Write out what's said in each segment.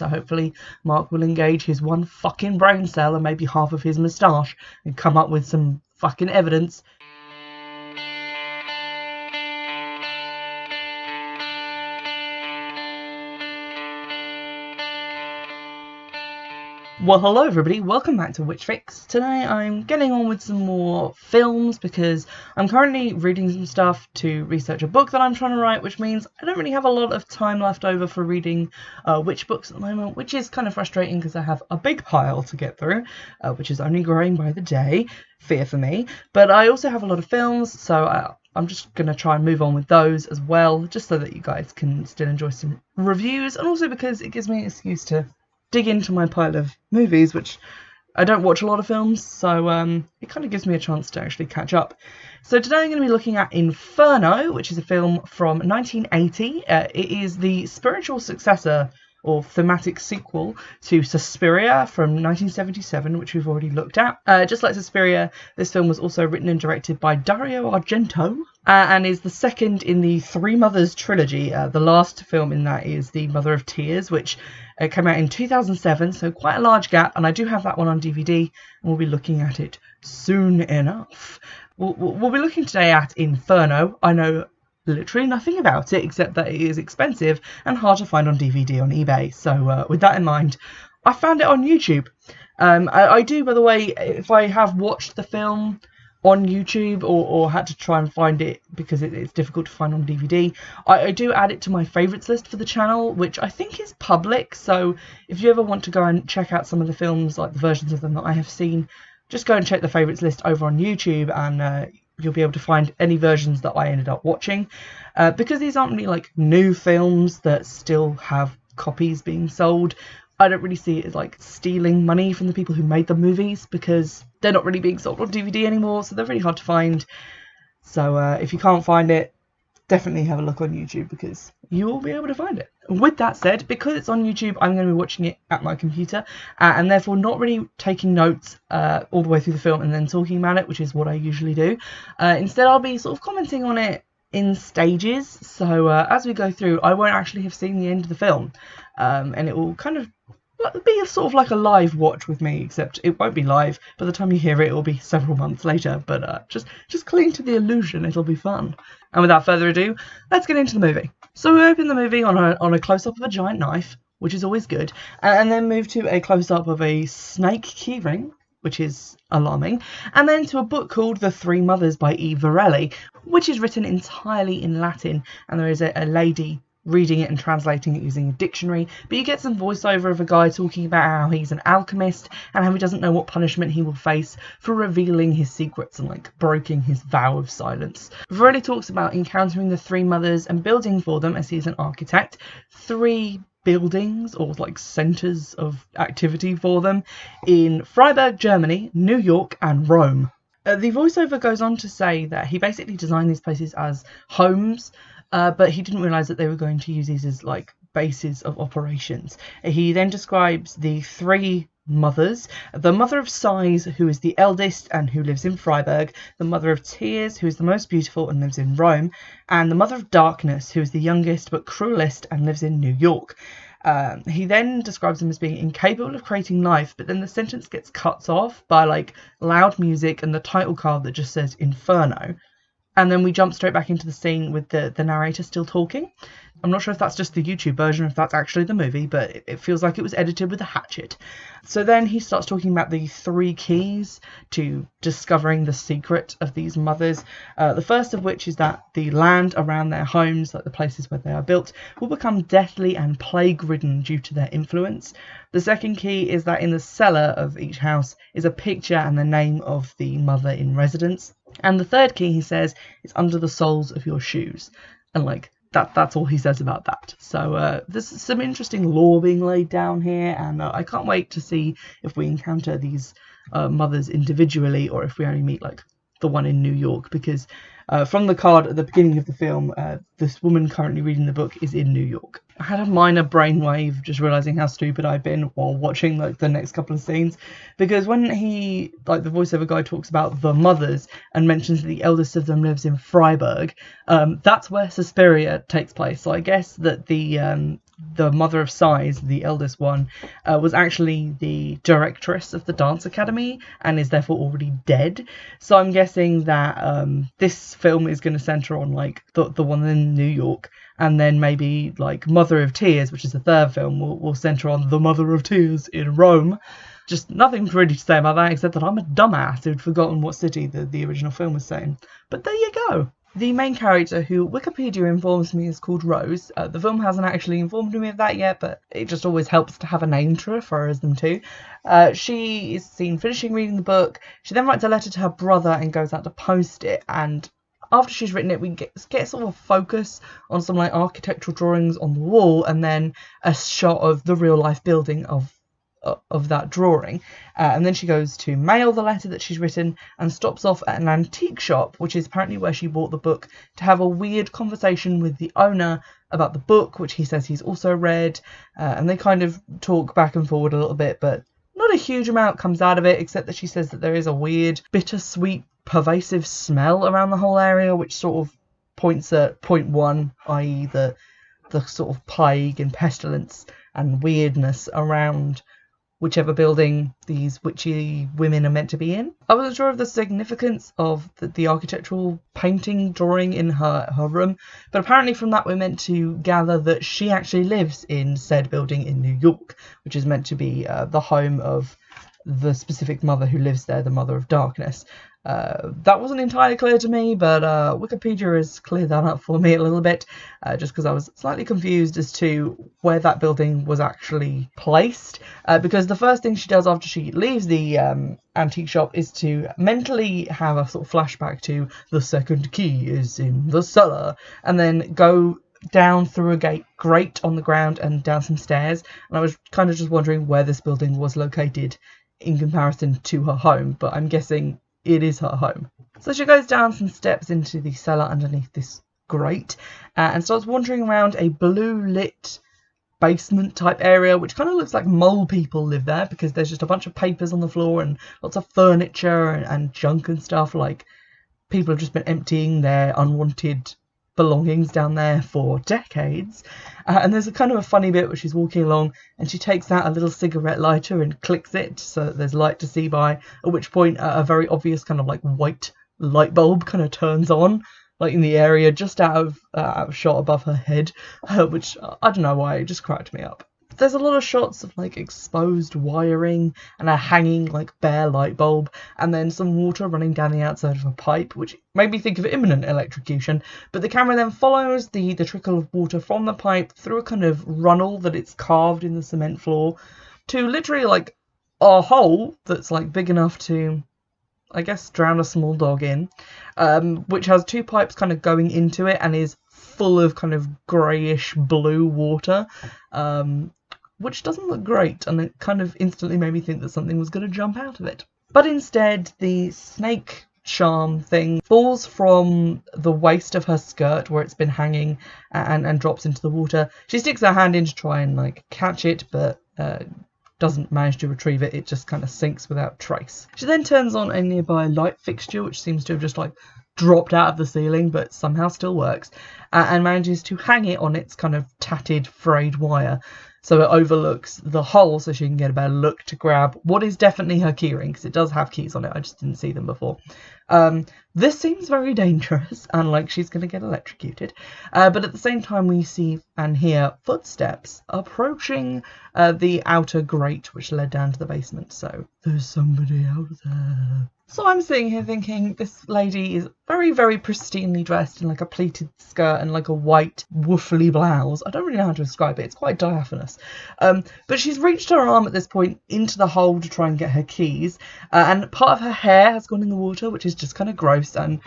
So hopefully Mark will engage his one fucking brain cell and maybe half of his moustache and come up with some fucking evidence. Well, hello everybody, welcome back to Witchfix. Today I'm getting on with some more films because I'm currently reading some stuff to research a book that I'm trying to write, which means I don't really have a lot of time left over for reading witch books at the moment, which is kind of frustrating because I have a big pile to get through, which is only growing by the day, fear for me. But I also have a lot of films, so I'm just going to try and move on with those as well, just so that you guys can still enjoy some reviews, and also because it gives me an excuse to dig into my pile of movies, which I don't watch a lot of films, so it kind of gives me a chance to actually catch up. So today I'm going to be looking at Inferno, which is a film from 1980. It is the spiritual successor or thematic sequel to Suspiria from 1977, which we've already looked at. Just like Suspiria, this film was also written and directed by Dario Argento, and is the second in the Three Mothers trilogy. The last film in that is The Mother of Tears, which came out in 2007, so quite a large gap, and I do have that one on DVD, and we'll be looking at it soon enough. We'll be looking today at Inferno. I know literally nothing about it except that it is expensive and hard to find on DVD on eBay, so with that in mind, I found it on YouTube. I do, by the way, if I have watched the film on YouTube or had to try and find it because it's difficult to find on DVD, I do add it to my favourites list for the channel, which I think is public, so if you ever want to go and check out some of the films, like the versions of them that I have seen, just go and check the favourites list over on YouTube, and you'll be able to find any versions that I ended up watching, because these aren't really like new films that still have copies being sold. I don't really see it as like stealing money from the people who made the movies, because they're not really being sold on DVD anymore, so they're really hard to find. So if you can't find it, definitely have a look on YouTube because you will be able to find it. With that said, because it's on YouTube, I'm going to be watching it at my computer, and therefore not really taking notes all the way through the film and then talking about it, which is what I usually do. Instead, I'll be sort of commenting on it in stages, so as we go through, I won't actually have seen the end of the film, and it will kind of be a sort of like a live watch with me, except it won't be live. By the time you hear it, it'll be several months later, but just cling to the illusion, it'll be fun. And without further ado, let's get into the movie. So we open the movie on a close-up of a giant knife, which is always good, and then move to a close-up of a snake keyring, which is alarming, and then to a book called The Three Mothers by E. Varelli, which is written entirely in Latin, and there is a lady reading it and translating it using a dictionary, but you get some voiceover of a guy talking about how he's an alchemist and how he doesn't know what punishment he will face for revealing his secrets and like breaking his vow of silence. Varelli talks about encountering the three mothers and building for them, as he's an architect, 3 buildings or like centres of activity for them in Freiburg, Germany, New York and Rome. The voiceover goes on to say that he basically designed these places as homes, but he didn't realise that they were going to use these as like bases of operations. He then describes the 3 mothers: the Mother of Sighs, who is the eldest and who lives in Freiburg, the Mother of Tears, who is the most beautiful and lives in Rome, and the Mother of Darkness, who is the youngest but cruelest and lives in New York. He then describes them as being incapable of creating life, but then the sentence gets cut off by like loud music and the title card that just says Inferno. And then we jump straight back into the scene with the narrator still talking. I'm not sure if that's just the YouTube version or if that's actually the movie, but it feels like it was edited with a hatchet. So then he starts talking about the 3 keys to discovering the secret of these mothers. The first of which is that the land around their homes, like the places where they are built, will become deathly and plague-ridden due to their influence. The second key is that in the cellar of each house is a picture and the name of the mother in residence. And the third key, he says, is under the soles of your shoes. And like, that's all he says about that. So there's some interesting lore being laid down here, and I can't wait to see if we encounter these mothers individually or if we only meet like the one in New York, because from the card at the beginning of the film, this woman currently reading the book is in New York. I had a minor brainwave just realising how stupid I've been while watching like the next couple of scenes, because when he, like the voiceover guy, talks about the mothers and mentions that the eldest of them lives in Freiburg, that's where Suspiria takes place. So I guess that the the mother of Size, the eldest one, was actually the directress of the dance academy and is therefore already dead. So I'm guessing that this film is going to centre on like the one in New York, and then maybe like Mother of Tears, which is the third film, will centre on the Mother of Tears in Rome. Just nothing really to say about that, except that I'm a dumbass who'd forgotten what city the original film was set in. But there you go. The main character, who Wikipedia informs me is called Rose. The film hasn't actually informed me of that yet, but it just always helps to have a name to refer as them to. She is seen finishing reading the book. She then writes a letter to her brother and goes out to post it. And after she's written it, we get sort of a focus on some like architectural drawings on the wall, and then a shot of the real life building of that drawing, and then she goes to mail the letter that she's written and stops off at an antique shop, which is apparently where she bought the book, to have a weird conversation with the owner about the book, which he says he's also read, and they kind of talk back and forward a little bit, but not a huge amount comes out of it, except that she says that there is a weird, bittersweet, pervasive smell around the whole area, which sort of points at point one, i.e. the sort of plague and pestilence and weirdness around whichever building these witchy women are meant to be in. I wasn't sure of the significance of the architectural painting drawing in her room, but apparently from that we're meant to gather that she actually lives in said building in New York, which is meant to be the home of the specific mother who lives there, the Mother of Darkness. That wasn't entirely clear to me, but Wikipedia has cleared that up for me a little bit, just because I was slightly confused as to where that building was actually placed, because the first thing she does after she leaves the antique shop is to mentally have a sort of flashback to the second key is in the cellar, and then go down through a grate on the ground and down some stairs, and I was kind of just wondering where this building was located in comparison to her home, but I'm guessing it is her home. So she goes down some steps into the cellar underneath this grate and starts wandering around a blue lit basement type area, which kind of looks like mole people live there, because there's just a bunch of papers on the floor and lots of furniture and junk and stuff, like people have just been emptying their unwanted belongings down there for decades. And there's a kind of a funny bit where she's walking along and she takes out a little cigarette lighter and clicks it so that there's light to see by, at which point a very obvious kind of like white light bulb kind of turns on, like in the area just out of shot above her head, which I don't know why, it just cracked me up. There's a lot of shots of like exposed wiring and a hanging like bare light bulb, and then some water running down the outside of a pipe, which made me think of imminent electrocution. But the camera then follows the trickle of water from the pipe through a kind of runnel that it's carved in the cement floor to literally like a hole that's like big enough to, I guess, drown a small dog in, which has two pipes kind of going into it and is full of kind of greyish blue water, which doesn't look great, and it kind of instantly made me think that something was going to jump out of it. But instead, the snake charm thing falls from the waist of her skirt where it's been hanging and drops into the water. She sticks her hand in to try and like catch it, but doesn't manage to retrieve it. It just kind of sinks without trace. She then turns on a nearby light fixture, which seems to have just like dropped out of the ceiling but somehow still works, and manages to hang it on its kind of tatted frayed wire so it overlooks the hole, so she can get a better look to grab what is definitely her keyring, because it does have keys on it. I just didn't see them before. This seems very dangerous and like she's going to get electrocuted, but at the same time we see and hear footsteps approaching the outer grate which led down to the basement, so there's somebody out there. So I'm sitting here thinking this lady is very, very pristinely dressed in like a pleated skirt and like a white woofly blouse. I don't really know how to describe it. It's quite diaphanous. But she's reached her arm at this point into the hole to try and get her keys. And part of her hair has gone in the water, which is just kind of gross. And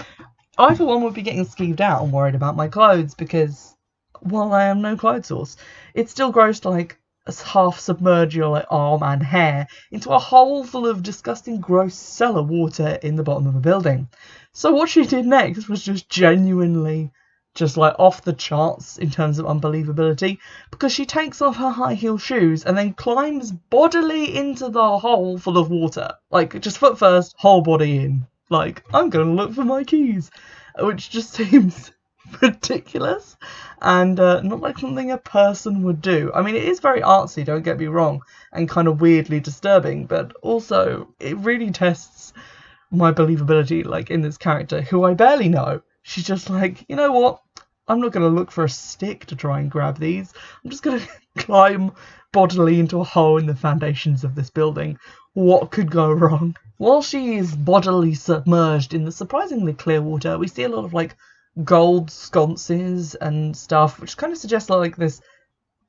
I, for one, would be getting skeeved out and worried about my clothes because, while I am no clothes source, it's still gross to like half submerge your like arm and hair into a hole full of disgusting gross cellar water in the bottom of a building. So what she did next was just genuinely just like off the charts in terms of unbelievability, because she takes off her high heel shoes and then climbs bodily into the hole full of water, like just foot first, whole body in, like I'm gonna look for my keys, which just seems ridiculous and not like something a person would do. I mean, it is very artsy, don't get me wrong, and kind of weirdly disturbing, but also it really tests my believability, like, in this character, who I barely know. She's just like, you know what? I'm not going to look for a stick to try and grab these. I'm just going to climb bodily into a hole in the foundations of this building. What could go wrong? While she is bodily submerged in the surprisingly clear water, we see a lot of, like, gold sconces and stuff, which kind of suggests like this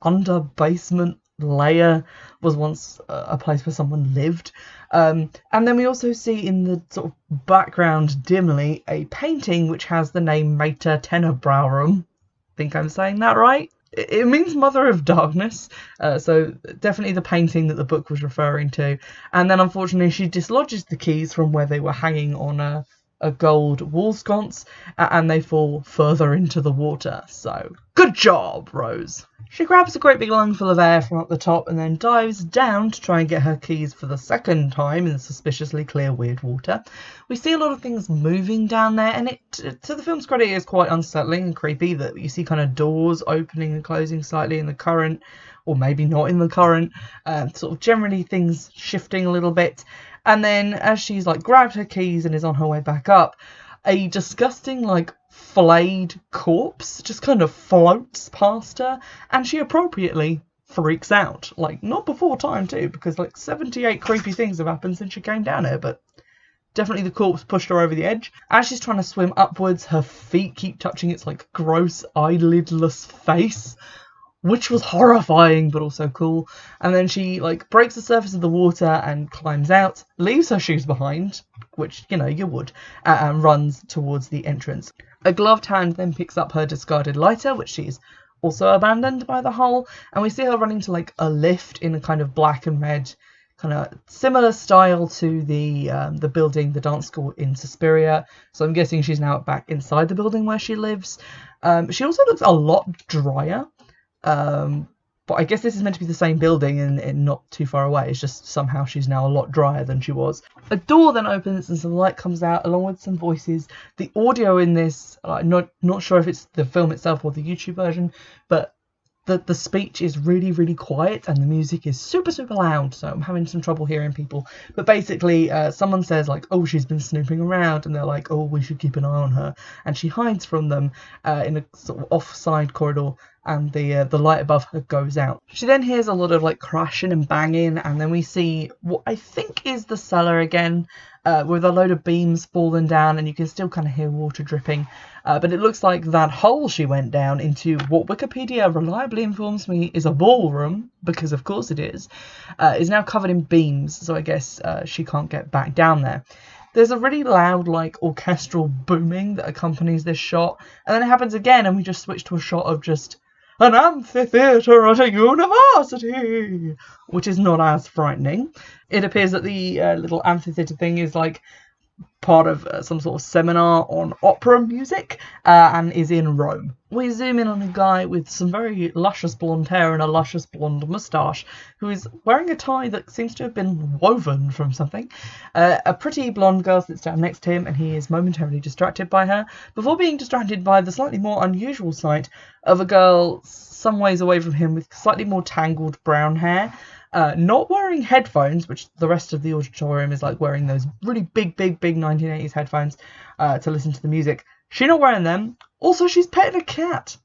under basement layer was once a place where someone lived. And then we also see in the sort of background dimly a painting which has the name Mater Tenebrarum. Think I'm saying that right? It means Mother of Darkness, so definitely the painting that the book was referring to. And then unfortunately she dislodges the keys from where they were hanging on a gold wall sconce, and they fall further into the water. So, good job, Rose. She grabs a great big lungful of air from up the top and then dives down to try and get her keys for the second time in the suspiciously clear, weird water. We see a lot of things moving down there, and it, to the film's credit, is quite unsettling and creepy that you see kind of doors opening and closing slightly in the current, or maybe not in the current, sort of generally things shifting a little bit. And then as she's like grabbed her keys and is on her way back up, a disgusting like flayed corpse just kind of floats past her, and she appropriately freaks out. Like, not before time too, because like 78 creepy things have happened since she came down here, but definitely the corpse pushed her over the edge. As she's trying to swim upwards, her feet keep touching its like gross eyelidless face, which was horrifying but also cool. And then she like breaks the surface of the water and climbs out, leaves her shoes behind, which, you know, you would, and runs towards the entrance. A gloved hand then picks up her discarded lighter, which she's also abandoned by the hole, and we see her running to like a lift in a kind of black and red, kind of similar style to the building, the dance school in Suspiria. So I'm guessing she's now back inside the building where she lives. She also looks a lot drier. But I guess this is meant to be the same building and not too far away. It's just somehow she's now a lot drier than she was. A door then opens and some light comes out along with some voices. The audio in this, not sure if it's the film itself or the YouTube version, but the speech is really, really quiet and the music is super, super loud. So I'm having some trouble hearing people. But basically, someone says like, oh, she's been snooping around, and they're like, oh, we should keep an eye on her. And she hides from them in a sort of off-side corridor, and the light above her goes out. She then hears a lot of like crashing and banging, and then we see what I think is the cellar again, with a load of beams falling down, and you can still kind of hear water dripping. But it looks like that hole she went down into, what Wikipedia reliably informs me is a ballroom, because of course it is now covered in beams, so I guess she can't get back down there. There's a really loud, like, orchestral booming that accompanies this shot, and then it happens again, and we just switch to a shot of just an amphitheatre at a university, which is not as frightening. It appears that the little amphitheatre thing is like part of some sort of seminar on opera music, and is in Rome. We zoom in on a guy with some very luscious blonde hair and a luscious blonde moustache, who is wearing a tie that seems to have been woven from something. A pretty blonde girl sits down next to him, and he is momentarily distracted by her, before being distracted by the slightly more unusual sight of a girl some ways away from him with slightly more tangled brown hair, not wearing headphones, which the rest of the auditorium is like wearing those really big 1980s headphones to listen to the music. She's not wearing them. Also, she's petting a cat.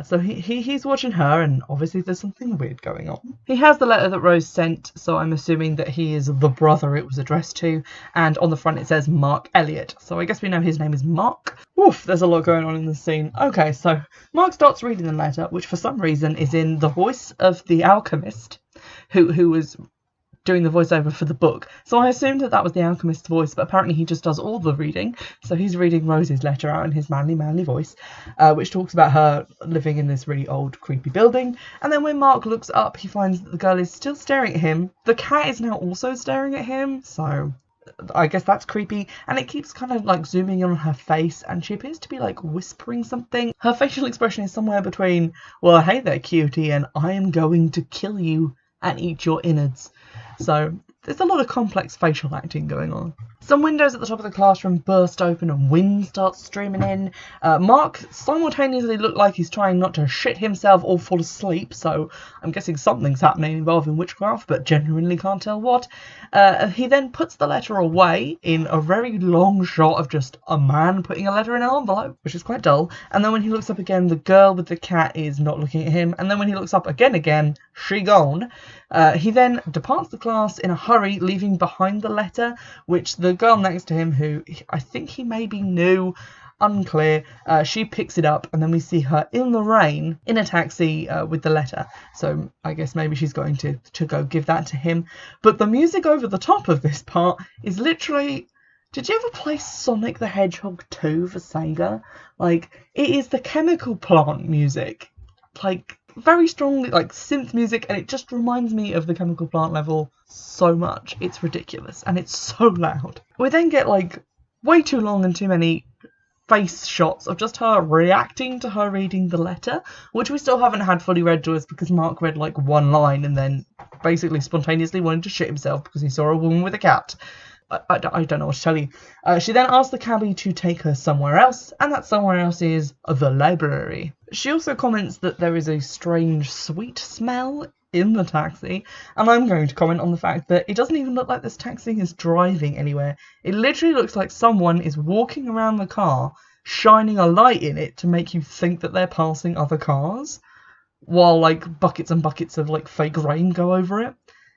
So he's watching her, and obviously there's something weird going on. He has the letter that Rose sent, so I'm assuming that he is the brother it was addressed to, and on the front it says Mark Elliott, so I guess we know his name is Mark. Oof, there's a lot going on in the scene. Okay, so Mark starts reading the letter, which for some reason is in the voice of the alchemist, who was doing the voiceover for the book. So I assumed that was the alchemist's voice, but apparently he just does all the reading. So he's reading Rose's letter out in his manly voice, which talks about her living in this really old, creepy building. And then when Mark looks up, he finds that the girl is still staring at him. The cat is now also staring at him, so I guess that's creepy. And it keeps kind of like zooming in on her face, and she appears to be like whispering something. Her facial expression is somewhere between, well, hey there, cutie, and I am going to kill you and eat your innards. So there's a lot of complex facial acting going on. Some windows at the top of the classroom burst open and wind starts streaming in. Mark simultaneously looked like he's trying not to shit himself or fall asleep, so I'm guessing something's happening involving witchcraft, but genuinely can't tell what. He then puts the letter away in a very long shot of just a man putting a letter in an envelope, which is quite dull. And then when he looks up again, the girl with the cat is not looking at him. And then when he looks up again, she gone. He then departs the class in a hurry, leaving behind the letter, which the girl next to him, who I think he maybe knew, unclear, she picks it up, and then we see her in the rain in a taxi with the letter. So I guess maybe she's going to go give that to him. But the music over the top of this part is literally... Did you ever play Sonic the Hedgehog 2 for Sega? Like, it is the chemical plant music. Like, very strongly, like, synth music, and it just reminds me of the chemical plant level so much. It's ridiculous, and it's so loud. We then get, like, way too long and too many face shots of just her reacting to her reading the letter, which we still haven't had fully read to us because Mark read, like, one line and then basically spontaneously wanted to shit himself because he saw a woman with a cat. I don't know what to tell you. She then asks the cabbie to take her somewhere else, and that somewhere else is the library. She also comments that there is a strange sweet smell in the taxi, and I'm going to comment on the fact that it doesn't even look like this taxi is driving anywhere. It literally looks like someone is walking around the car, shining a light in it to make you think that they're passing other cars, while like buckets and buckets of like fake rain go over it.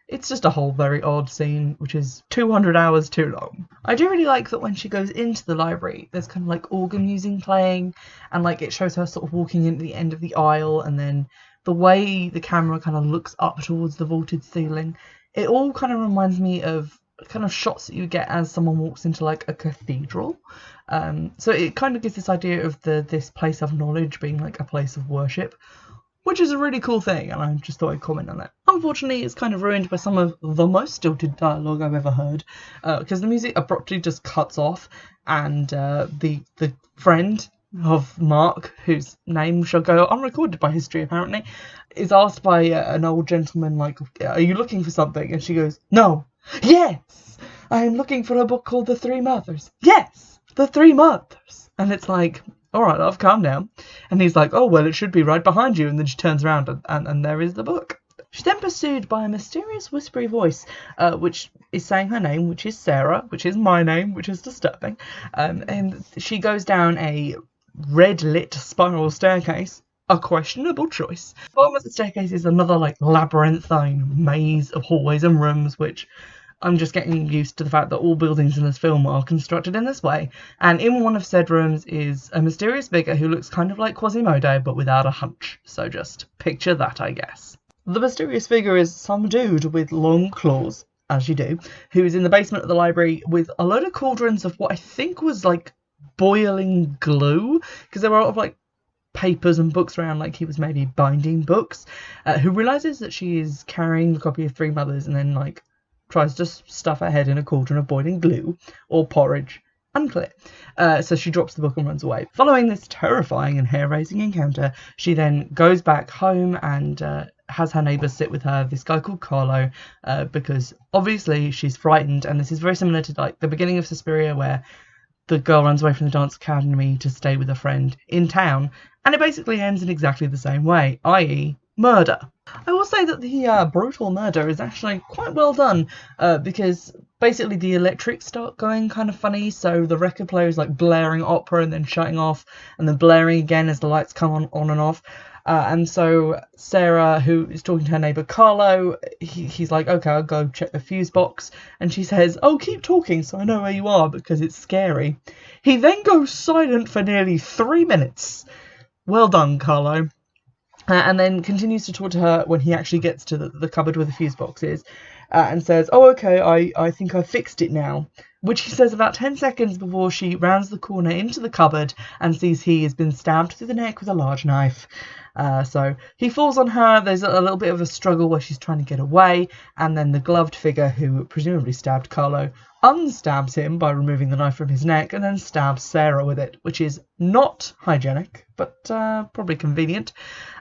It's just a whole very odd scene, which is 200 hours too long. I do really like that when she goes into the library, there's kind of like organ music playing, and like it shows her sort of walking into the end of the aisle, and then the way the camera kind of looks up towards the vaulted ceiling. It all kind of reminds me of kind of shots that you get as someone walks into like a cathedral. So it kind of gives this idea of this place of knowledge being like a place of worship, which is a really cool thing, and I just thought I'd comment on that. Unfortunately, it's kind of ruined by some of the most stilted dialogue I've ever heard, because the music abruptly just cuts off, and the friend of Mark, whose name shall go unrecorded by history apparently, is asked by an old gentleman, like, are you looking for something? And she goes, no. Yes! I am looking for a book called The Three Mothers. Yes! The Three Mothers! And it's like... Alright, love, calm down. And he's like, oh, well, it should be right behind you. And then she turns around and there is the book. She's then pursued by a mysterious whispery voice, which is saying her name, which is Sarah, which is my name, which is disturbing. And she goes down a red-lit spiral staircase. A questionable choice. Bottom of the staircase is another, like, labyrinthine maze of hallways and rooms, which... I'm just getting used to the fact that all buildings in this film are constructed in this way. And in one of said rooms is a mysterious figure who looks kind of like Quasimodo, but without a hunch. So just picture that, I guess. The mysterious figure is some dude with long claws, as you do, who is in the basement of the library with a load of cauldrons of what I think was like boiling glue, because there were a lot of like papers and books around, like he was maybe binding books, who realises that she is carrying a copy of Three Mothers and then like tries to stuff her head in a cauldron of boiling glue or porridge. Unclear. So she drops the book and runs away. Following this terrifying and hair-raising encounter, she then goes back home and has her neighbours sit with her, this guy called Carlo, because obviously she's frightened, and this is very similar to like the beginning of Suspiria, where the girl runs away from the dance academy to stay with a friend in town, and it basically ends in exactly the same way, i.e. murder. I will say that the brutal murder is actually quite well done, because basically the electrics start going kind of funny, so the record player is like blaring opera and then shutting off, and then blaring again as the lights come on and off. And so Sarah, who is talking to her neighbour Carlo, he's like, okay, I'll go check the fuse box. And she says, oh, keep talking so I know where you are because it's scary. He then goes silent for nearly 3 minutes. Well done, Carlo. And then continues to talk to her when he actually gets to the cupboard where the fuse box is, and says, oh, okay, I think I fixed it now. which he says about 10 seconds before she rounds the corner into the cupboard and sees he has been stabbed through the neck with a large knife. So he falls on her. There's a little bit of a struggle where she's trying to get away, and then the gloved figure who presumably stabbed Carlo unstabs him by removing the knife from his neck and then stabs Sarah with it, which is not hygienic, but probably convenient.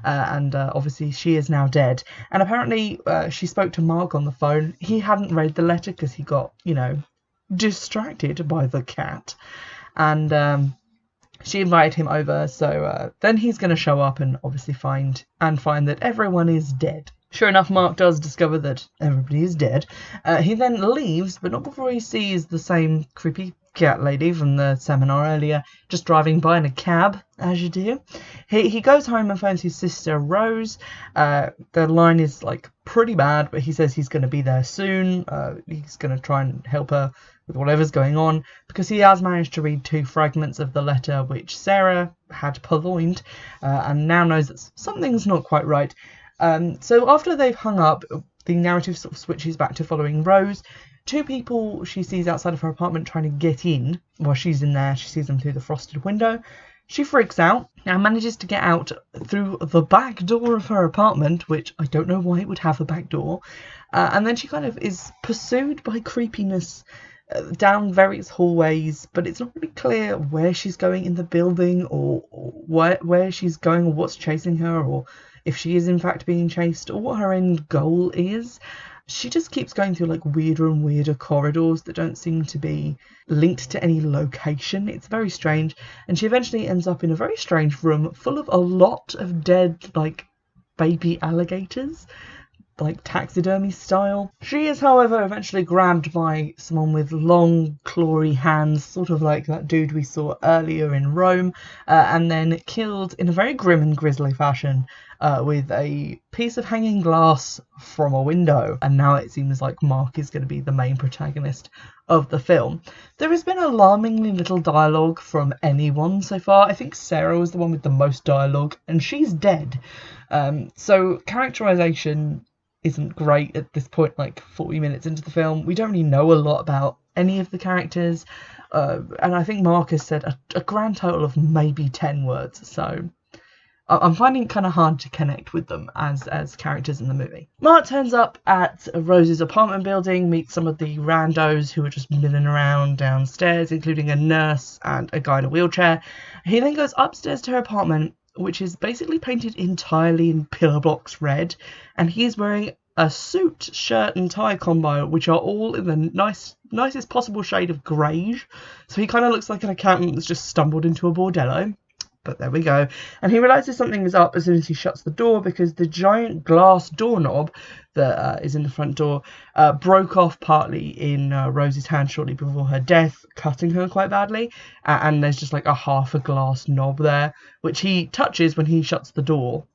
And obviously she is now dead. And apparently she spoke to Mark on the phone. He hadn't read the letter because he got, distracted by the cat. And she invited him over, so then he's going to show up and obviously find that everyone is dead. Sure enough, Mark does discover that everybody is dead. He then leaves, but not before he sees the same creepy cat lady from the seminar earlier, just driving by in a cab, as you do. He goes home and phones his sister, Rose. The line is, pretty bad, but he says he's going to be there soon. He's going to try and help her with whatever's going on, because he has managed to read 2 fragments of the letter which Sarah had purloined, and now knows that something's not quite right. So after they've hung up, the narrative sort of switches back to following Rose. 2 people she sees outside of her apartment trying to get in. While she's in there, she sees them through the frosted window. She freaks out and manages to get out through the back door of her apartment, which I don't know why it would have a back door. And then she kind of is pursued by creepiness down various hallways, but it's not really clear where she's going in the building, or where she's going, or what's chasing her, or if she is in fact being chased, or what her end goal is. She just keeps going through weirder and weirder corridors that don't seem to be linked to any location. It's very strange, and she eventually ends up in a very strange room full of a lot of dead baby alligators, taxidermy style. She is, however, eventually grabbed by someone with long, clawy hands, sort of like that dude we saw earlier in Rome, and then killed in a very grim and grisly fashion with a piece of hanging glass from a window. And now it seems like Mark is going to be the main protagonist of the film. There has been alarmingly little dialogue from anyone so far. I think Sarah was the one with the most dialogue, and she's dead. So characterization isn't great at this point, 40 minutes into the film. We don't really know a lot about any of the characters, and I think Mark has said a grand total of maybe 10 words, so I'm finding it kind of hard to connect with them as characters in the movie. Mark turns up at Rose's apartment building, meets some of the randos who are just milling around downstairs, including a nurse and a guy in a wheelchair. He then goes upstairs to her apartment, which is basically painted entirely in pillar blocks red, and he's wearing a suit, shirt and tie combo, which are all in the nicest possible shade of greige. So he kind of looks like an accountant that's just stumbled into a bordello. But there we go. And he realises something is up as soon as he shuts the door, because the giant glass doorknob that is in the front door broke off partly in Rose's hand shortly before her death, cutting her quite badly. And there's just a half a glass knob there, which he touches when he shuts the door.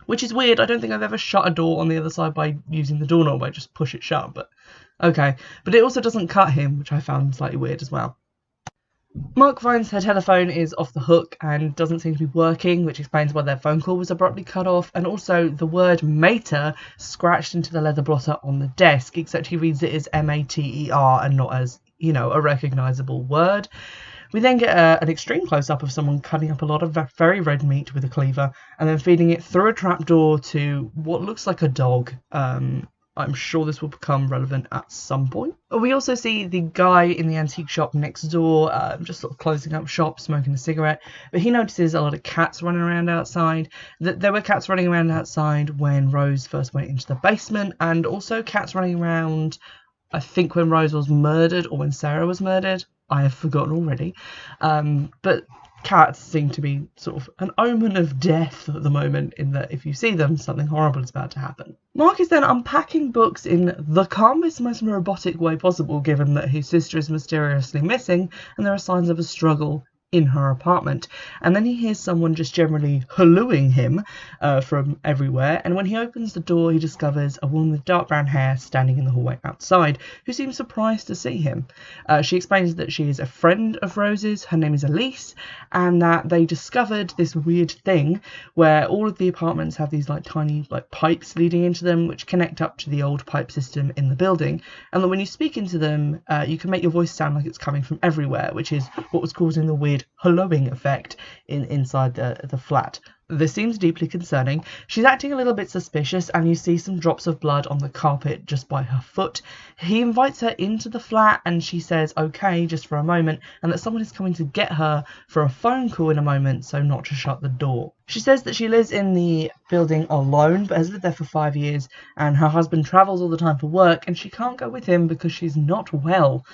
Which is weird. I don't think I've ever shut a door on the other side by using the doorknob. I just push it shut, but okay. But it also doesn't cut him, which I found slightly weird as well. Mark finds her telephone is off the hook and doesn't seem to be working, which explains why their phone call was abruptly cut off, and also the word mater scratched into the leather blotter on the desk, except he reads it as M-A-T-E-R and not as, a recognisable word. We then get an extreme close-up of someone cutting up a lot of very red meat with a cleaver and then feeding it through a trapdoor to what looks like a dog. I'm sure this will become relevant at some point. We also see the guy in the antique shop next door, just sort of closing up shop, smoking a cigarette. But he notices a lot of cats running around outside. There were cats running around outside when Rose first went into the basement, and also cats running around, I think, when Rose was murdered or when Sarah was murdered. I have forgotten already. But cats seem to be sort of an omen of death at the moment, in that if you see them, something horrible is about to happen. Mark is then unpacking books in the calmest, most robotic way possible, given that his sister is mysteriously missing and there are signs of a struggle in her apartment, and then he hears someone just generally hallooing him from everywhere, and when he opens the door he discovers a woman with dark brown hair standing in the hallway outside, who seems surprised to see him. She explains that she is a friend of Rose's, her name is Elise, and that they discovered this weird thing where all of the apartments have these like tiny like pipes leading into them which connect up to the old pipe system in the building, and that when you speak into them you can make your voice sound like it's coming from everywhere, which is what was causing the weird hollowing effect inside the flat. This seems deeply concerning. She's acting a little bit suspicious, and you see some drops of blood on the carpet just by her foot. He invites her into the flat and she says okay just for a moment, and that someone is coming to get her for a phone call in a moment, so not to shut the door. She says that she lives in the building alone but has lived there for 5 years, and her husband travels all the time for work and she can't go with him because she's not well.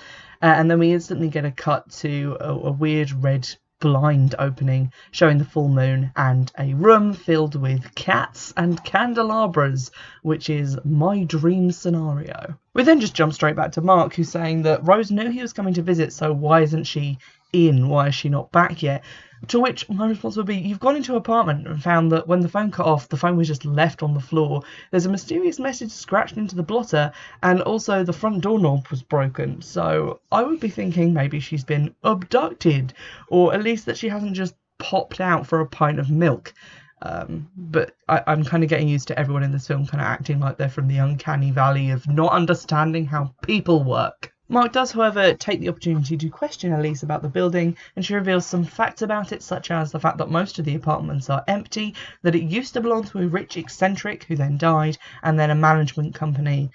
And then we instantly get a cut to a weird red blind opening showing the full moon and a room filled with cats and candelabras, which is my dream scenario. We then just jump straight back to Mark, who's saying that Rose knew he was coming to visit, so why isn't she in? Why is she not back yet? To which my response would be, you've gone into her apartment and found that when the phone cut off, the phone was just left on the floor. There's a mysterious message scratched into the blotter, and also the front doorknob was broken. So I would be thinking maybe she's been abducted, or at least that she hasn't just popped out for a pint of milk. But I'm kind of getting used to everyone in this film kind of acting like they're from the uncanny valley of not understanding how people work. Mark does, however, take the opportunity to question Elise about the building, and she reveals some facts about it, such as the fact that most of the apartments are empty, that it used to belong to a rich eccentric who then died, and then a management company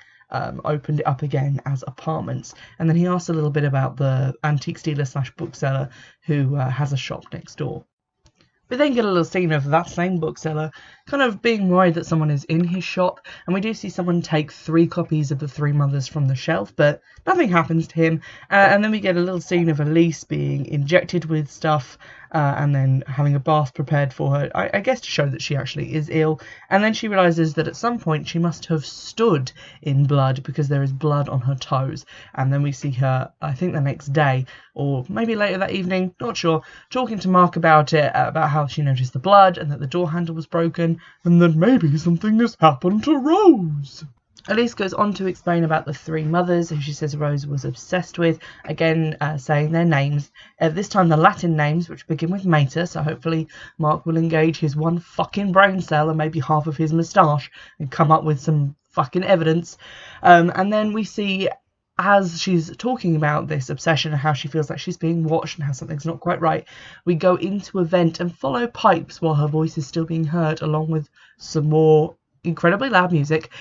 opened it up again as apartments. And then he asks a little bit about the antiques dealer / bookseller who has a shop next door. We then get a little scene of that same bookseller kind of being worried that someone is in his shop, and we do see someone take 3 copies of The Three Mothers from the shelf, but nothing happens to him. And then we get a little scene of Elise being injected with stuff and then having a bath prepared for her, I guess to show that she actually is ill. And then she realises that at some point she must have stood in blood because there is blood on her toes. And then we see her, I think the next day, or maybe later that evening, not sure, talking to Mark about it, about how she noticed the blood and that the door handle was broken, and that maybe something has happened to Rose. Elise goes on to explain about the 3 mothers who she says Rose was obsessed with, again saying their names, this time the Latin names which begin with Mater, so hopefully Mark will engage his one fucking brain cell and maybe half of his moustache and come up with some fucking evidence. And then we see, as she's talking about this obsession and how she feels like she's being watched and how something's not quite right, we go into a vent and follow pipes while her voice is still being heard, along with some more incredibly loud music.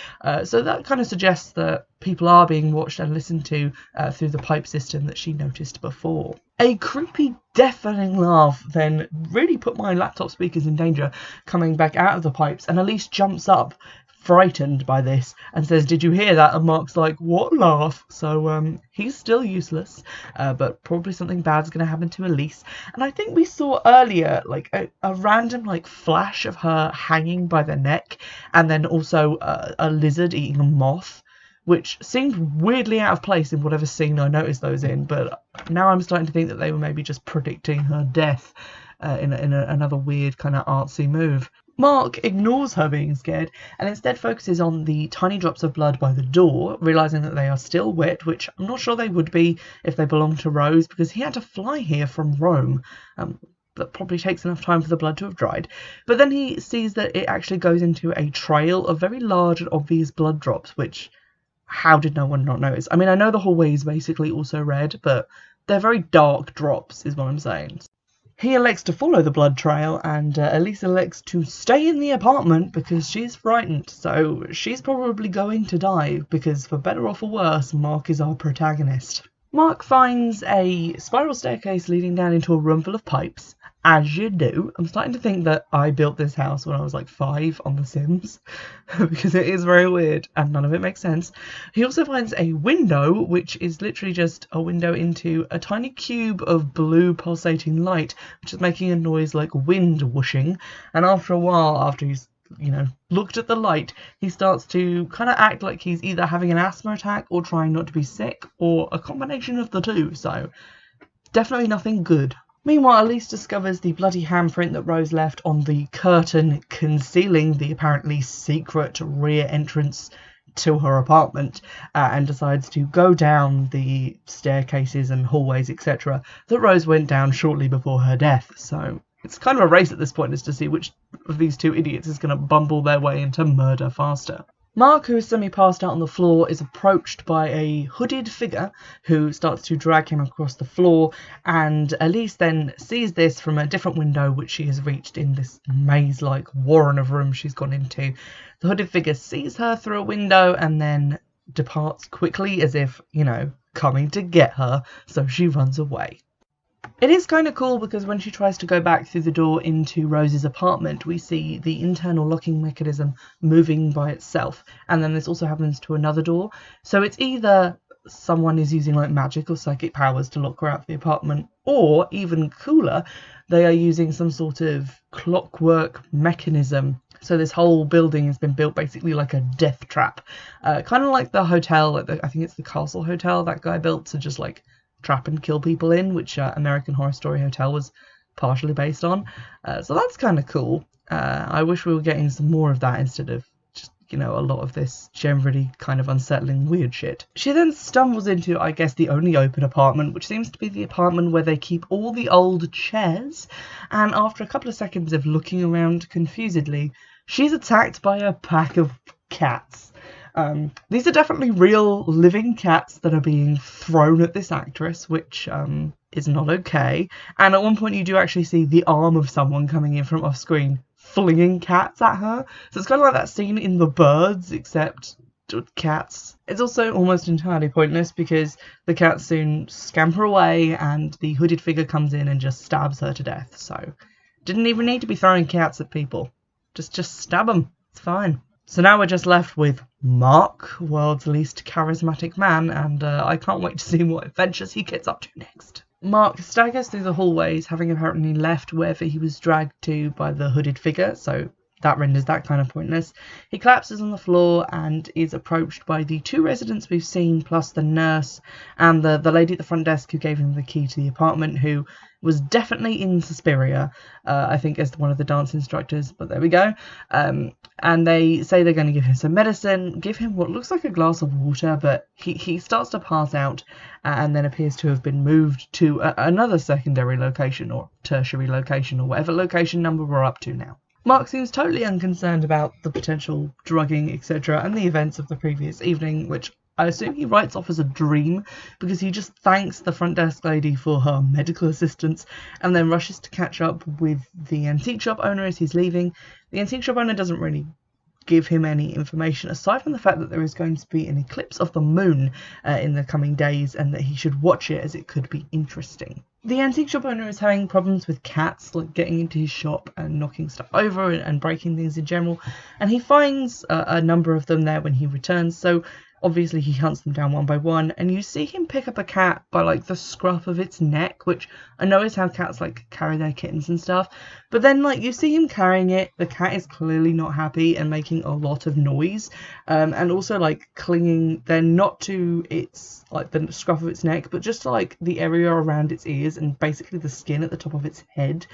So that kind of suggests that people are being watched and listened to through the pipe system that she noticed before. A creepy, deafening laugh then really put my laptop speakers in danger, coming back out of the pipes, and Elise jumps up, frightened by this, and says, "Did you hear that?" And Mark's like, "What laugh?" So he's still useless, but probably something bad's going to happen to Elise. And I think we saw earlier like a random like flash of her hanging by the neck, and then also a lizard eating a moth, which seemed weirdly out of place in whatever scene I noticed those in, but now I'm starting to think that they were maybe just predicting her death in another weird kind of artsy move. Mark ignores her being scared and instead focuses on the tiny drops of blood by the door, realising that they are still wet, which I'm not sure they would be if they belonged to Rose, because he had to fly here from Rome. That probably takes enough time for the blood to have dried. But then he sees that it actually goes into a trail of very large and obvious blood drops, which, how did no one not notice? I mean, I know the hallway is basically also red, but they're very dark drops is what I'm saying. He elects to follow the blood trail, and Elise elects to stay in the apartment because she's frightened. So she's probably going to die because, for better or for worse, Mark is our protagonist. Mark finds a spiral staircase leading down into a room full of pipes. As you do. I'm starting to think that I built this house when I was like 5 on The Sims, because it is very weird and none of it makes sense. He also finds a window, which is literally just a window into a tiny cube of blue pulsating light, which is making a noise like wind whooshing. And after a while, after he's looked at the light, he starts to kind of act like he's either having an asthma attack or trying not to be sick, or a combination of the two. So definitely nothing good. Meanwhile, Elise discovers the bloody handprint that Rose left on the curtain concealing the apparently secret rear entrance to her apartment, and decides to go down the staircases and hallways, etc., that Rose went down shortly before her death. So it's kind of a race at this point as to see which of these two idiots is going to bumble their way into murder faster. Mark, who is semi-passed out on the floor, is approached by a hooded figure who starts to drag him across the floor, and Elise then sees this from a different window which she has reached in this maze-like warren of rooms she's gone into. The hooded figure sees her through a window and then departs quickly as if, you know, coming to get her, so she runs away. It is kind of cool because when she tries to go back through the door into Rose's apartment, we see the internal locking mechanism moving by itself. And then this also happens to another door. So it's either someone is using like magic or psychic powers to lock her out of the apartment, or even cooler, they are using some sort of clockwork mechanism. So this whole building has been built basically like a death trap. Kind of like the hotel, I think it's the Castle Hotel that guy built to just like trap and kill people in, which American Horror Story Hotel was partially based on. So that's kind of cool. I wish we were getting some more of that instead of just, you know, a lot of this generally kind of unsettling weird shit. She then stumbles into, I guess, the only open apartment, which seems to be the apartment where they keep all the old chairs, and after a couple of seconds of looking around confusedly, she's attacked by a pack of cats. These are definitely real living cats that are being thrown at this actress, which is not okay. And at one point you do actually see the arm of someone coming in from off screen flinging cats at her. So it's kind of like that scene in The Birds, except with cats. It's also almost entirely pointless because the cats soon scamper away and the hooded figure comes in and just stabs her to death. So didn't even need to be throwing cats at people. Just stab them. It's fine. So now we're just left with Mark, world's least charismatic man, and I can't wait to see what adventures he gets up to next. Mark staggers through the hallways, having apparently left wherever he was dragged to by the hooded figure, so that renders that kind of pointless. He collapses on the floor and is approached by the two residents we've seen, plus the nurse and the lady at the front desk who gave him the key to the apartment, who was definitely in Suspiria, I think as one of the dance instructors, but there we go. And they say they're going to give him some medicine, give him what looks like a glass of water, but he starts to pass out and then appears to have been moved to another secondary location or tertiary location or whatever location number we're up to now. Mark seems totally unconcerned about the potential drugging, etc., and the events of the previous evening, which I assume he writes off as a dream because he just thanks the front desk lady for her medical assistance and then rushes to catch up with the antique shop owner as he's leaving. The antique shop owner doesn't really give him any information aside from the fact that there is going to be an eclipse of the moon in the coming days and that he should watch it as it could be interesting. The antique shop owner is having problems with cats, like getting into his shop and knocking stuff over and breaking things in general, and he finds a number of them there when he returns, so obviously he hunts them down one by one, and you see him pick up a cat by like the scruff of its neck, which I know is how cats like carry their kittens and stuff, but then like you see him carrying it, the cat is clearly not happy and making a lot of noise, and also like clinging then not to its like the scruff of its neck, but just to like the area around its ears and basically the skin at the top of its head.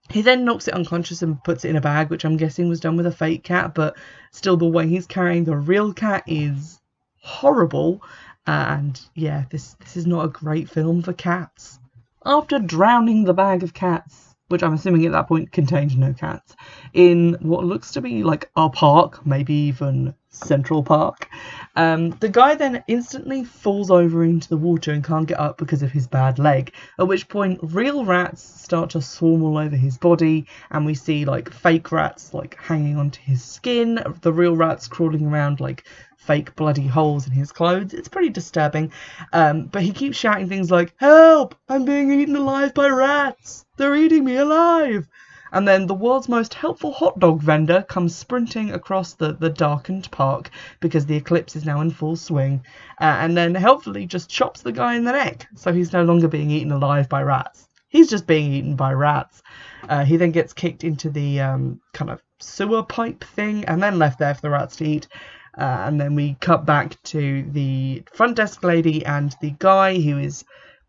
He then knocks it unconscious and puts it in a bag, which I'm guessing was done with a fake cat, but still the way he's carrying the real cat is horrible. And yeah, this is not a great film for cats. After drowning the bag of cats, which I'm assuming at that point contained no cats, in what looks to be like a park, maybe even Central Park, the guy then instantly falls over into the water and can't get up because of his bad leg, at which point real rats start to swarm all over his body, and we see like fake rats like hanging onto his skin, the real rats crawling around like fake bloody holes in his clothes. It's pretty disturbing, but he keeps shouting things like, "Help! I'm being eaten alive by rats! They're eating me alive!" And then the world's most helpful hot dog vendor comes sprinting across the darkened park because the eclipse is now in full swing, and then helpfully just chops the guy in the neck, so he's no longer being eaten alive by rats. He's just being eaten by rats. He then gets kicked into the kind of sewer pipe thing and then left there for the rats to eat. And then we cut back to the front desk lady and the guy who is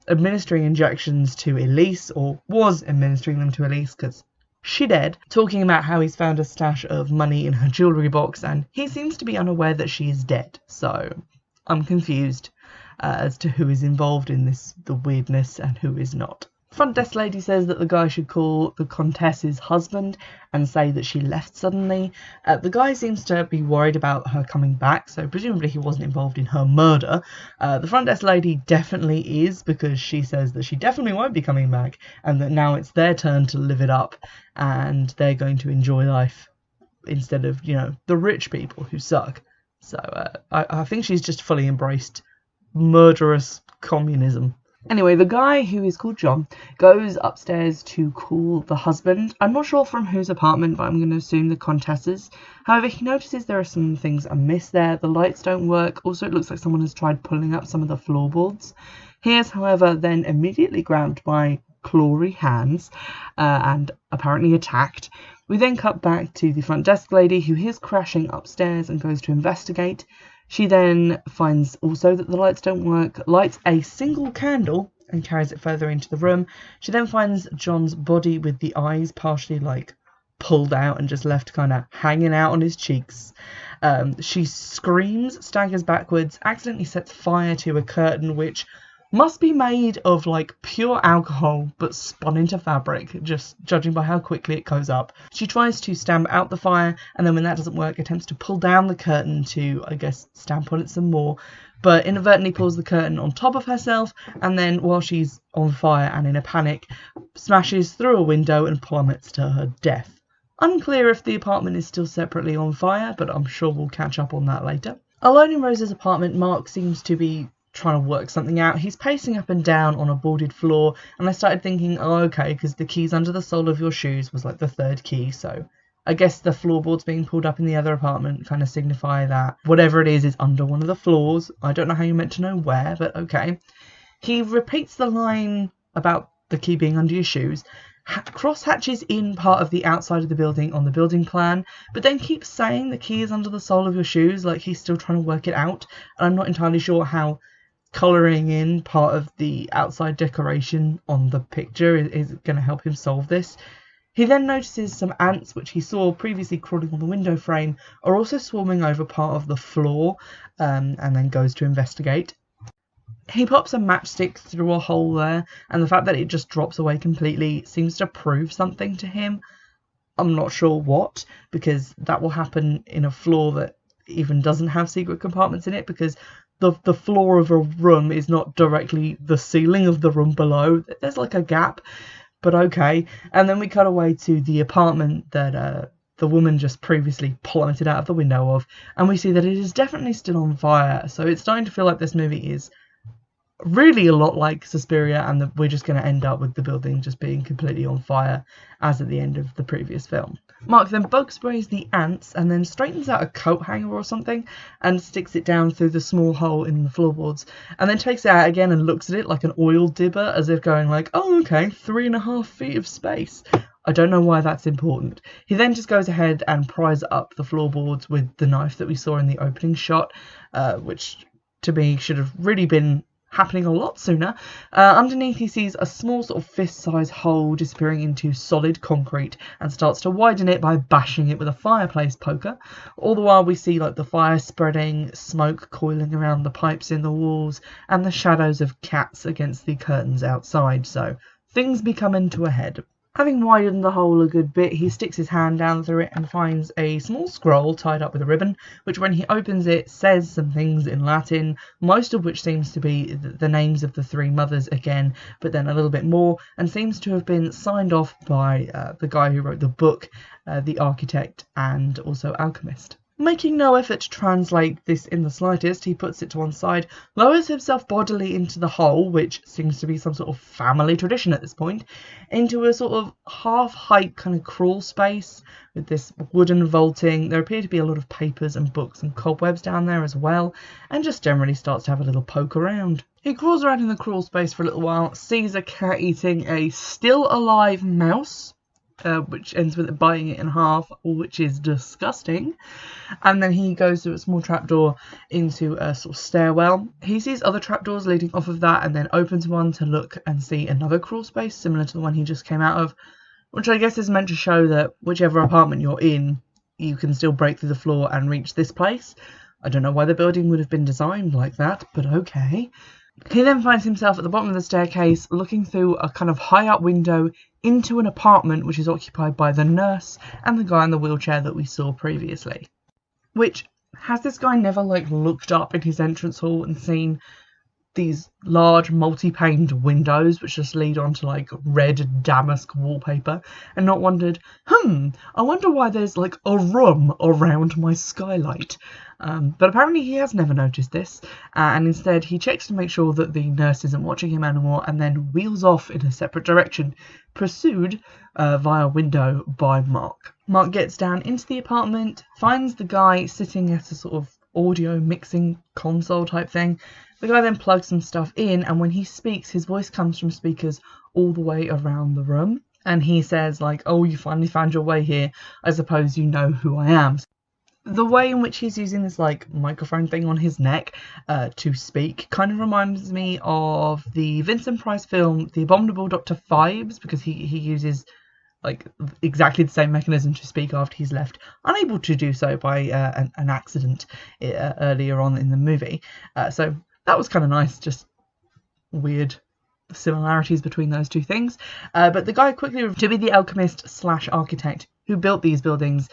administering injections to Elise, or was administering them to Elise because she dead, talking about how he's found a stash of money in her jewellery box, and he seems to be unaware that she is dead. So I'm confused as to who is involved in this, the weirdness, and who is not. Front desk lady says that the guy should call the Countess's husband and say that she left suddenly. The guy seems to be worried about her coming back, so presumably he wasn't involved in her murder. The front desk lady definitely is, because she says that she definitely won't be coming back and that now it's their turn to live it up and they're going to enjoy life instead of, you know, the rich people who suck. So I think she's just fully embraced murderous communism. Anyway, the guy, who is called John, goes upstairs to call the husband. I'm not sure from whose apartment, but I'm going to assume the Countess's. However, he notices there are some things amiss there. The lights don't work. Also, it looks like someone has tried pulling up some of the floorboards. He is, however, then immediately grabbed by clawy hands and apparently attacked. We then cut back to the front desk lady, who hears crashing upstairs and goes to investigate. She then finds also that the lights don't work, lights a single candle and carries it further into the room. She then finds John's body with the eyes partially like pulled out and just left kind of hanging out on his cheeks. She screams, staggers backwards, accidentally sets fire to a curtain which must be made of like pure alcohol but spun into fabric, just judging by how quickly it goes up. She tries to stamp out the fire, and then when that doesn't work, attempts to pull down the curtain to, I guess, stamp on it some more, but inadvertently pulls the curtain on top of herself, and then while she's on fire and in a panic, smashes through a window and plummets to her death. Unclear if the apartment is still separately on fire, but I'm sure we'll catch up on that later. Alone in Rose's apartment, Mark seems to be trying to work something out. He's pacing up and down on a boarded floor, and I started thinking, oh, okay, because the keys under the sole of your shoes was like the third key, so I guess the floorboards being pulled up in the other apartment kind of signify that whatever it is under one of the floors. I don't know how you're meant to know where, but okay. He repeats the line about the key being under your shoes, cross hatches in part of the outside of the building on the building plan, but then keeps saying the key is under the sole of your shoes, like he's still trying to work it out. And I'm not entirely sure how colouring in part of the outside decoration on the picture is going to help him solve this. He then notices some ants, which he saw previously crawling on the window frame, are also swarming over part of the floor, and then goes to investigate. He pops a matchstick through a hole there, and the fact that it just drops away completely seems to prove something to him. I'm not sure what, because that will happen in a floor that even doesn't have secret compartments in it, because the floor of a room is not directly the ceiling of the room below. There's like a gap, but okay. And then we cut away to the apartment that the woman just previously plummeted out of the window of, and we see that it is definitely still on fire. So it's starting to feel like this movie is really a lot like Suspiria, and that we're just going to end up with the building just being completely on fire, as at the end of the previous film. Mark then bug sprays the ants and then straightens out a coat hanger or something and sticks it down through the small hole in the floorboards, and then takes it out again and looks at it like an oil dibber, as if going like, oh okay, 3.5 feet of space. I don't know why that's important. He then just goes ahead and pries up the floorboards with the knife that we saw in the opening shot, which to me should have really been happening a lot sooner. Underneath he sees a small sort of fist-sized hole disappearing into solid concrete and starts to widen it by bashing it with a fireplace poker. All the while we see like the fire spreading, smoke coiling around the pipes in the walls, and the shadows of cats against the curtains outside, so things be coming to a head. Having widened the hole a good bit, he sticks his hand down through it and finds a small scroll tied up with a ribbon, which when he opens it says some things in Latin, most of which seems to be the names of the three mothers again, but then a little bit more, and seems to have been signed off by the guy who wrote the book, the architect, and also alchemist. Making no effort to translate this in the slightest, he puts it to one side, lowers himself bodily into the hole, which seems to be some sort of family tradition at this point, into a sort of half-height kind of crawl space with this wooden vaulting. There appear to be a lot of papers and books and cobwebs down there as well, and just generally starts to have a little poke around. He crawls around in the crawl space for a little while, sees a cat eating a still alive mouse, which ends with it biting it in half, which is disgusting. And then he goes through a small trapdoor into a sort of stairwell. He sees other trapdoors leading off of that and then opens one to look and see another crawl space similar to the one he just came out of, which I guess is meant to show that whichever apartment you're in, you can still break through the floor and reach this place. I don't know why the building would have been designed like that, but okay. He then finds himself at the bottom of the staircase looking through a kind of high up window into an apartment which is occupied by the nurse and the guy in the wheelchair that we saw previously. Which, has this guy never looked up in his entrance hall and seen these large multi-paned windows which just lead onto red damask wallpaper and not wondered, I wonder why there's a room around my skylight? But apparently he has never noticed this, and instead he checks to make sure that the nurse isn't watching him anymore and then wheels off in a separate direction, pursued via window by Mark. Mark gets down into the apartment, finds the guy sitting at a sort of audio mixing console type thing. The guy then plugs some stuff in, and when he speaks, his voice comes from speakers all the way around the room. And he says, oh, you finally found your way here. I suppose you know who I am. The way in which he's using this, microphone thing on his neck to speak kind of reminds me of the Vincent Price film, The Abominable Dr. Phibes, because he uses exactly the same mechanism to speak after he's left unable to do so by an accident earlier on in the movie. So that was kind of nice, just weird similarities between those two things. But the guy quickly reveals to be the alchemist / architect who built these buildings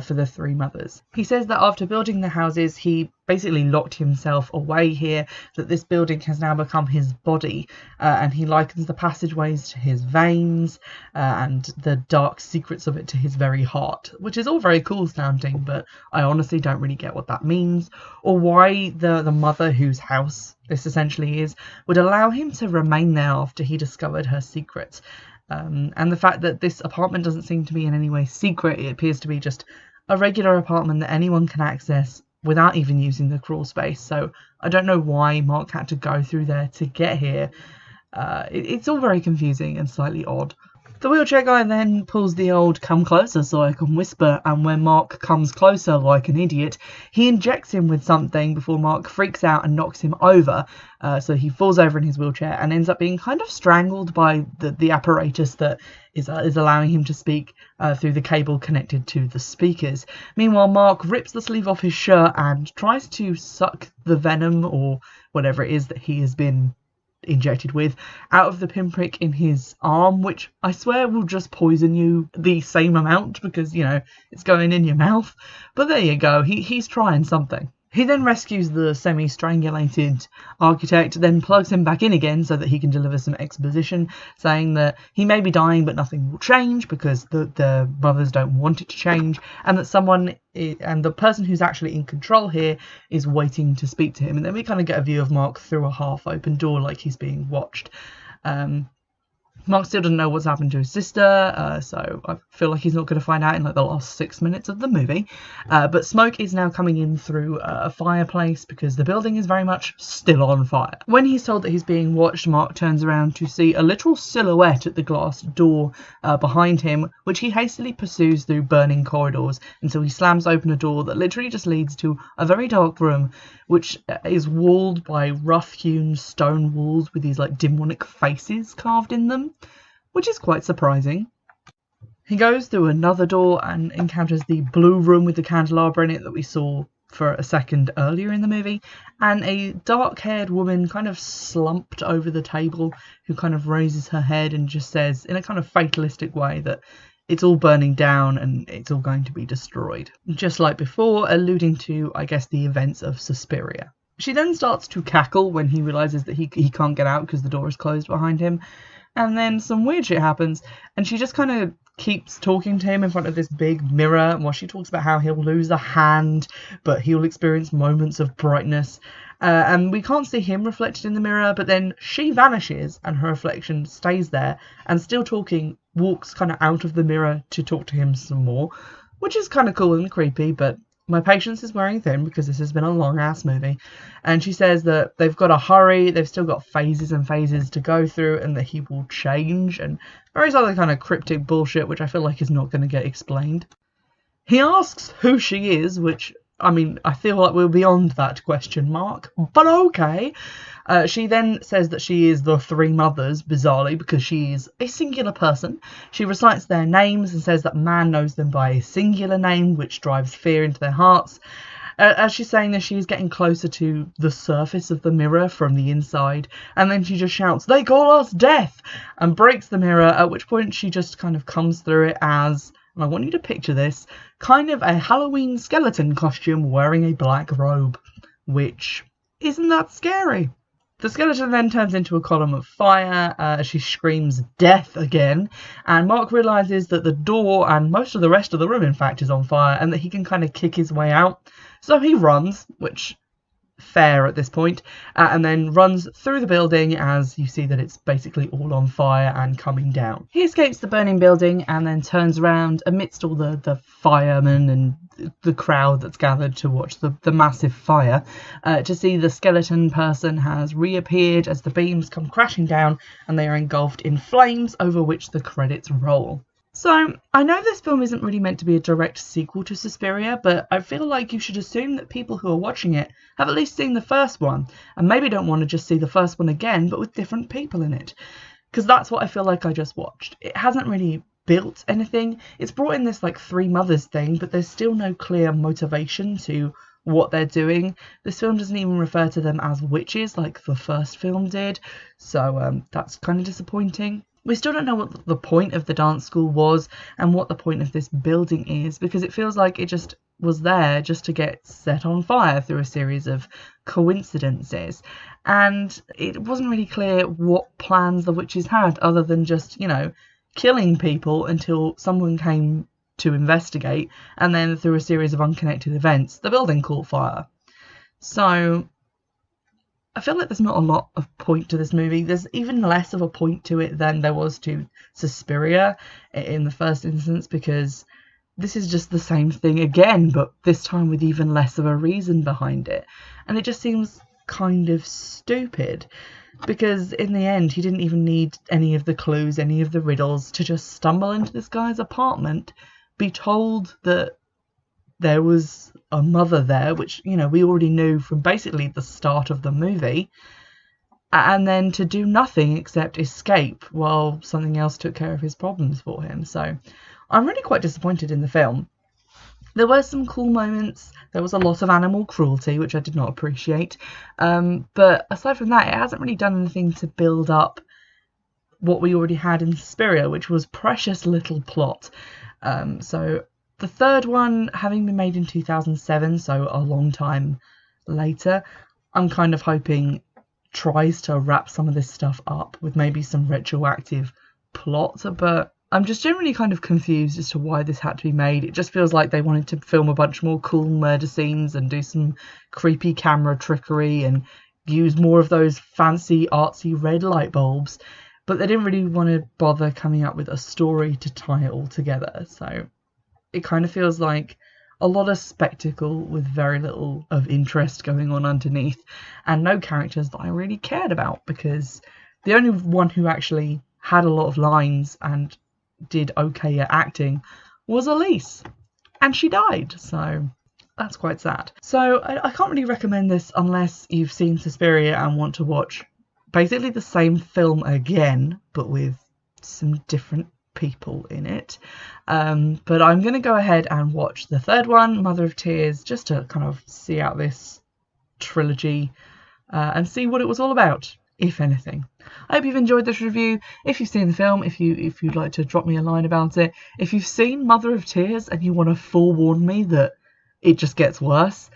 for the three mothers. He says that after building the houses, he basically locked himself away here, that this building has now become his body, and he likens the passageways to his veins and the dark secrets of it to his very heart, which is all very cool sounding, but I honestly don't really get what that means, or why the mother whose house this essentially is would allow him to remain there after he discovered her secret. And the fact that this apartment doesn't seem to be in any way secret, it appears to be just a regular apartment that anyone can access without even using the crawl space. So I don't know why Mark had to go through there to get here. It's all very confusing and slightly odd. The wheelchair guy then pulls the old "come closer so I can whisper," and when Mark comes closer like an idiot, he injects him with something before Mark freaks out and knocks him over. So he falls over in his wheelchair and ends up being kind of strangled by the apparatus that is allowing him to speak through the cable connected to the speakers. Meanwhile, Mark rips the sleeve off his shirt and tries to suck the venom or whatever it is that he has been injected with out of the pinprick in his arm, which I swear will just poison you the same amount because, it's going in your mouth. But there you go, he's trying something. He then rescues the semi-strangulated architect, then plugs him back in again so that he can deliver some exposition, saying that he may be dying but nothing will change because the mothers don't want it to change, and that and the person who's actually in control here is waiting to speak to him. And then we kind of get a view of Mark through a half-open door like he's being watched. Mark still doesn't know what's happened to his sister, so I feel like he's not going to find out in the last 6 minutes of the movie. But smoke is now coming in through a fireplace because the building is very much still on fire. When he's told that he's being watched, Mark turns around to see a literal silhouette at the glass door behind him, which he hastily pursues through burning corridors until he slams open a door that literally just leads to a very dark room, which is walled by rough-hewn stone walls with these demonic faces carved in them, which is quite surprising. He goes through another door and encounters the blue room with the candelabra in it that we saw for a second earlier in the movie, and a dark-haired woman kind of slumped over the table who kind of raises her head and just says in a kind of fatalistic way that it's all burning down and it's all going to be destroyed. Just like before, alluding to, I guess, the events of Suspiria. She then starts to cackle when he realises that he can't get out because the door is closed behind him. And then some weird shit happens and she just kind of keeps talking to him in front of this big mirror while she talks about how he'll lose a hand, but he'll experience moments of brightness. And we can't see him reflected in the mirror, but then she vanishes and her reflection stays there and still talking, walks kind of out of the mirror to talk to him some more, which is kind of cool and creepy, but my patience is wearing thin because this has been a long ass movie. And she says that they've got to hurry, they've still got phases and phases to go through, and that he will change, and various other kind of cryptic bullshit which I feel like is not going to get explained. He asks who she is, which, I mean, I feel like we're beyond that question mark, but okay. She then says that she is the three mothers, bizarrely, because she is a singular person. She recites their names and says that man knows them by a singular name, which drives fear into their hearts. As she's saying this, she's getting closer to the surface of the mirror from the inside, and then she just shouts, "They call us death!" and breaks the mirror, at which point she just kind of comes through it as, and I want you to picture this, kind of a Halloween skeleton costume wearing a black robe, which isn't that scary. The skeleton then turns into a column of fire as she screams death again, and Mark realises that the door and most of the rest of the room in fact is on fire, and that he can kind of kick his way out. So he runs, which fair at this point, and then runs through the building as you see that it's basically all on fire and coming down. He escapes the burning building and then turns around amidst all the firemen and the crowd that's gathered to watch the massive fire to see the skeleton person has reappeared as the beams come crashing down and they are engulfed in flames, over which the credits roll. So, I know this film isn't really meant to be a direct sequel to Suspiria, but I feel like you should assume that people who are watching it have at least seen the first one, and maybe don't want to just see the first one again, but with different people in it. Because that's what I feel like I just watched. It hasn't really built anything. It's brought in this like three mothers thing, but there's still no clear motivation to what they're doing. This film doesn't even refer to them as witches like the first film did, so that's kind of disappointing. We still don't know what the point of the dance school was and what the point of this building is, because it feels like it just was there just to get set on fire through a series of coincidences. And it wasn't really clear what plans the witches had other than just, you know, killing people until someone came to investigate, and then through a series of unconnected events, the building caught fire. So I feel like there's not a lot of point to this movie. There's even less of a point to it than there was to Suspiria in the first instance, because this is just the same thing again, but this time with even less of a reason behind it. And it just seems kind of stupid, because in the end he didn't even need any of the clues, any of the riddles, to just stumble into this guy's apartment, be told that there was a mother there, which, you know, we already knew from basically the start of the movie, and then to do nothing except escape while something else took care of his problems for him. So I'm really quite disappointed in the film. There were some cool moments. There was a lot of animal cruelty, which I did not appreciate. But aside from that, it hasn't really done anything to build up what we already had in Suspiria, which was precious little plot. So the third one, having been made in 2007, so a long time later, I'm kind of hoping tries to wrap some of this stuff up with maybe some retroactive plot, but I'm just generally kind of confused as to why this had to be made. It just feels like they wanted to film a bunch more cool murder scenes and do some creepy camera trickery and use more of those fancy artsy red light bulbs, but they didn't really want to bother coming up with a story to tie it all together. So it kind of feels like a lot of spectacle with very little of interest going on underneath, and no characters that I really cared about, because the only one who actually had a lot of lines and did okay at acting was Elise, and she died, so that's quite sad. So I can't really recommend this unless you've seen Suspiria and want to watch basically the same film again, but with some different people in it. But I'm going to go ahead and watch the third one, Mother of Tears, just to kind of see out this trilogy and see what it was all about, if anything. I hope you've enjoyed this review. If you've seen the film, if you'd like to drop me a line about it. If you've seen Mother of Tears and you want to forewarn me that it just gets worse,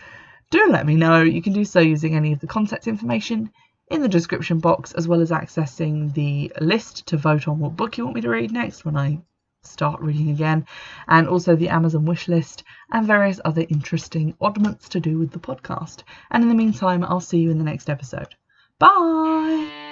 do let me know. You can do so using any of the contact information in the description box, as well as accessing the list to vote on what book you want me to read next when I start reading again, and also the Amazon wish list and various other interesting oddments to do with the podcast. And in the meantime, I'll see you in the next episode. Bye!